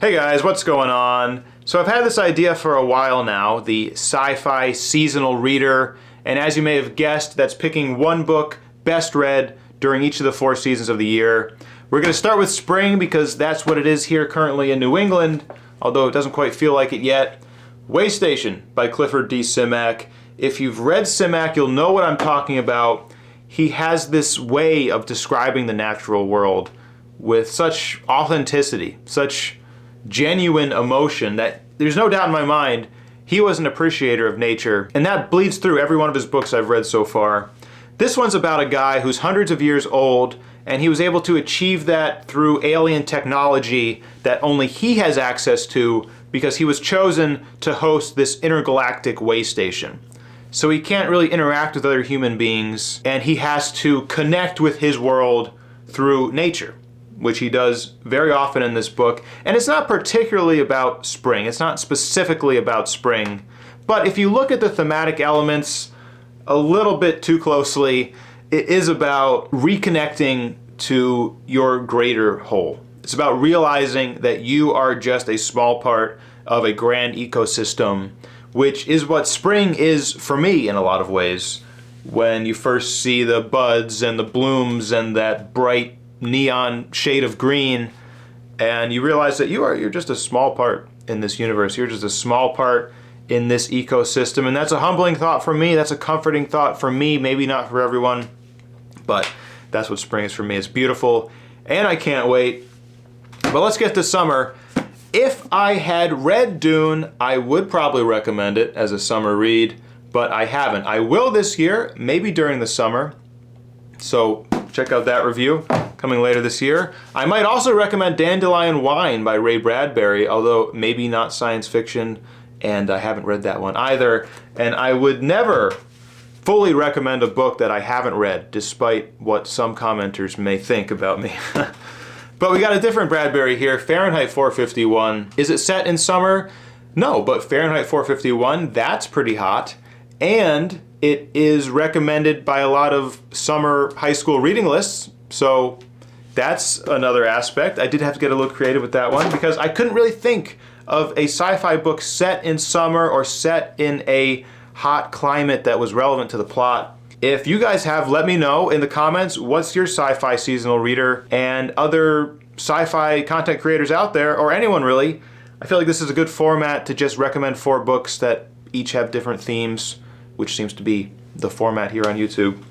Hey guys, what's going on? So I've had this idea for a while now, the Sci-Fi seasonal reader, and as you may have guessed, that's picking one book best read during each of the 4 seasons of the year. We're going to start with spring because that's what it is here currently in New England, although it doesn't quite feel like it yet. Way Station by Clifford D. Simak. If you've read Simak, you'll know what I'm talking about. He has this way of describing the natural world with such authenticity, such genuine emotion that there's no doubt in my mind he was an appreciator of nature, and that bleeds through every one of his books I've read so far. This one's about a guy who's hundreds of years old, and he was able to achieve that through alien technology that only he has access to because he was chosen to host this intergalactic way station. So he can't really interact with other human beings, and he has to connect with his world through nature, which he does very often in this book. And it's not particularly about spring. It's not specifically about spring. But if you look at the thematic elements a little bit too closely, it is about reconnecting to your greater whole. It's about realizing that you are just a small part of a grand ecosystem, which is what spring is for me in a lot of ways. When you first see the buds and the blooms and that bright neon shade of green, and you realize that you're just a small part in this universe. You're just a small part in this ecosystem, and that's a humbling thought for me. That's a comforting thought for me. Maybe not for everyone, but that's what spring is for me. It's beautiful, and I can't wait. But let's get to summer. If I had read Dune, I would probably recommend it as a summer read, but I haven't. I will this year, maybe during the summer. So check out that review coming later this year. I might also recommend Dandelion Wine by Ray Bradbury, although maybe not science fiction, and I haven't read that one either. And I would never fully recommend a book that I haven't read, despite what some commenters may think about me. But we got a different Bradbury here, Fahrenheit 451. Is it set in summer? No, but Fahrenheit 451, that's pretty hot. And it is recommended by a lot of summer high school reading lists, so that's another aspect. I did have to get a little creative with that one because I couldn't really think of a sci-fi book set in summer or set in a hot climate that was relevant to the plot. If you guys have, let me know in the comments what's your sci-fi seasonal reader, and other sci-fi content creators out there, or anyone really. I feel like this is a good format to just recommend 4 books that each have different themes, which seems to be the format here on YouTube.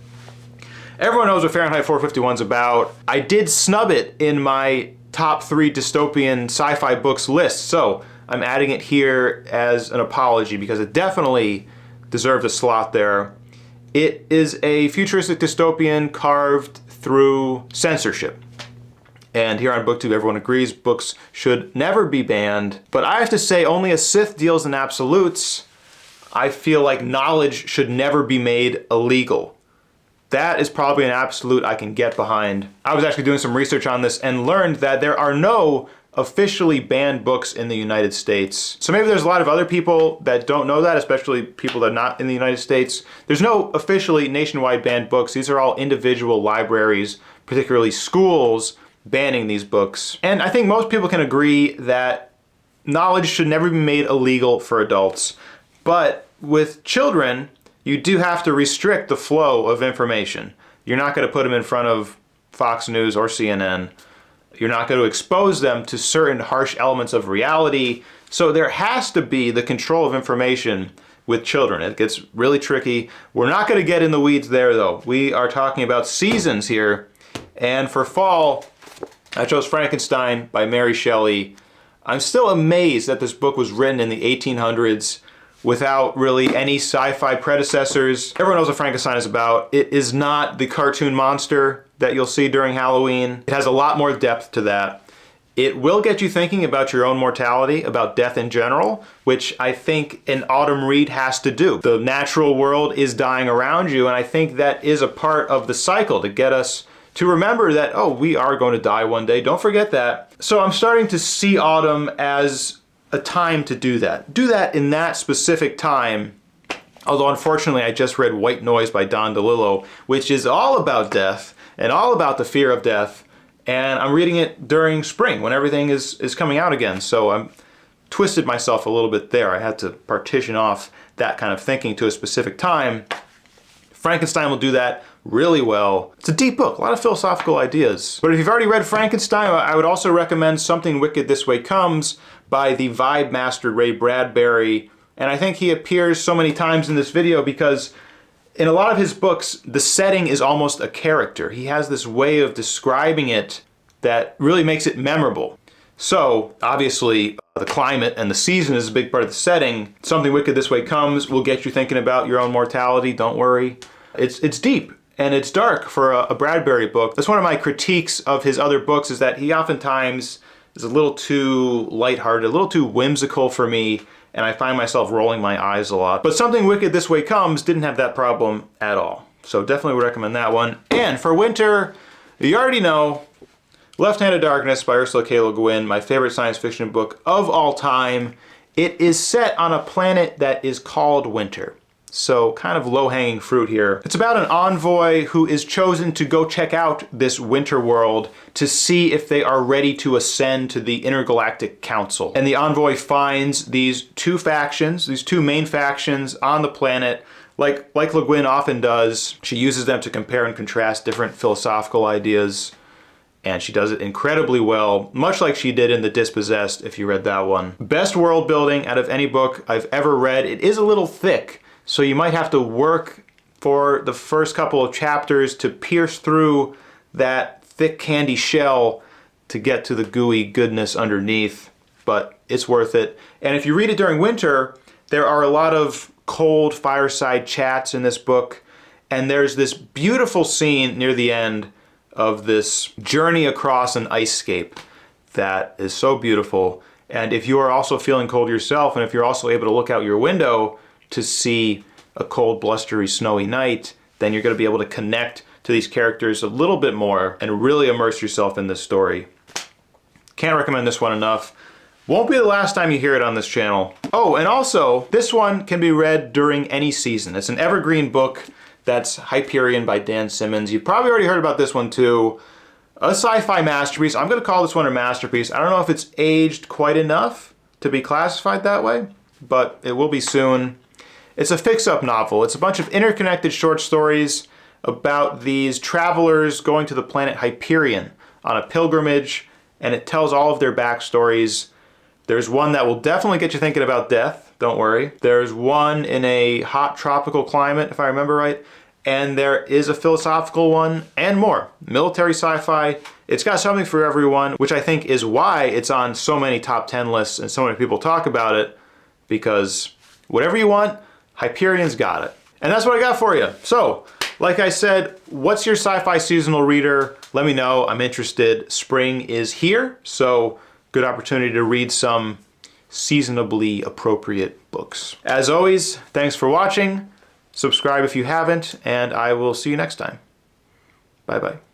Everyone knows what Fahrenheit 451's about. I did snub it in my top 3 dystopian sci-fi books list, so I'm adding it here as an apology because it definitely deserved a slot there. It is a futuristic dystopian carved through censorship. And here on BookTube, everyone agrees books should never be banned. But I have to say, only a Sith deals in absolutes. I feel like knowledge should never be made illegal. That is probably an absolute I can get behind. I was actually doing some research on this and learned that there are no officially banned books in the United States. So maybe there's a lot of other people that don't know that, especially people that are not in the United States. There's no officially nationwide banned books. These are all individual libraries, particularly schools, banning these books. And I think most people can agree that knowledge should never be made illegal for adults. But with children, you do have to restrict the flow of information. You're not going to put them in front of Fox News or CNN. You're not going to expose them to certain harsh elements of reality. So there has to be the control of information with children. It gets really tricky. We're not going to get in the weeds there, though. We are talking about seasons here. And for fall, I chose Frankenstein by Mary Shelley. I'm still amazed that this book was written in the 1800s without really any sci-fi predecessors. Everyone knows what Frankenstein is about. It is not the cartoon monster that you'll see during Halloween. It has a lot more depth to that. It will get you thinking about your own mortality, about death in general, which I think an autumn read has to do. The natural world is dying around you, and I think that is a part of the cycle to get us to remember that, oh, we are going to die one day. Don't forget that. So I'm starting to see autumn as a time to do that. Do that in that specific time. Although unfortunately I just read White Noise by Don DeLillo, which is all about death and all about the fear of death. and I'm reading it during spring when everything is coming out again. So I'm twisted myself a little bit there. I had to partition off that kind of thinking to a specific time. Frankenstein will do that really well. It's a deep book, a lot of philosophical ideas. But if you've already read Frankenstein, I would also recommend Something Wicked This Way Comes by the Vibe Master Ray Bradbury. And I think he appears so many times in this video because in a lot of his books, the setting is almost a character. He has this way of describing it that really makes it memorable. So, obviously, the climate and the season is a big part of the setting. Something Wicked This Way Comes will get you thinking about your own mortality, don't worry. It's deep and it's dark for a Bradbury book. That's one of my critiques of his other books, is that he oftentimes is a little too lighthearted, a little too whimsical for me, and I find myself rolling my eyes a lot. But Something Wicked This Way Comes didn't have that problem at all. So definitely would recommend that one. And for winter, you already know, Left Hand of Darkness by Ursula K. Le Guin, my favorite science fiction book of all time. It is set on a planet that is called Winter. So kind of low-hanging fruit here. It's about an envoy who is chosen to go check out this winter world to see if they are ready to ascend to the Intergalactic Council. And the envoy finds these two factions, these two main factions on the planet. Like Le Guin often does, she uses them to compare and contrast different philosophical ideas. And she does it incredibly well, much like she did in The Dispossessed, if you read that one. Best world building out of any book I've ever read. It is a little thick, so you might have to work for the first couple of chapters to pierce through that thick candy shell to get to the gooey goodness underneath, but it's worth it. And if you read it during winter, there are a lot of cold fireside chats in this book, and there's this beautiful scene near the end of this journey across an icescape that is so beautiful. And if you are also feeling cold yourself, and if you're also able to look out your window to see a cold, blustery, snowy night, then you're going to be able to connect to these characters a little bit more and really immerse yourself in this story. Can't recommend this one enough. Won't be the last time you hear it on this channel. Oh, and also, this one can be read during any season. It's an Evergreen book. That's Hyperion by Dan Simmons. You've probably already heard about this one too. A sci-fi masterpiece. I'm going to call this one a masterpiece. I don't know if it's aged quite enough to be classified that way, but it will be soon. It's a fix-up novel. It's a bunch of interconnected short stories about these travelers going to the planet Hyperion on a pilgrimage, and it tells all of their backstories. There's one that will definitely get you thinking about death, don't worry. There's one in a hot tropical climate, if I remember right. And there is a philosophical one and more. Military sci-fi. It's got something for everyone, which I think is why it's on so many top 10 lists and so many people talk about it, because whatever you want, Hyperion's got it. And that's what I got for you. So, like I said, what's your sci-fi seasonal reader? Let me know, I'm interested. Spring is here, so good opportunity to read some seasonably appropriate books. As always, thanks for watching. Subscribe if you haven't, and I will see you next time. Bye-bye.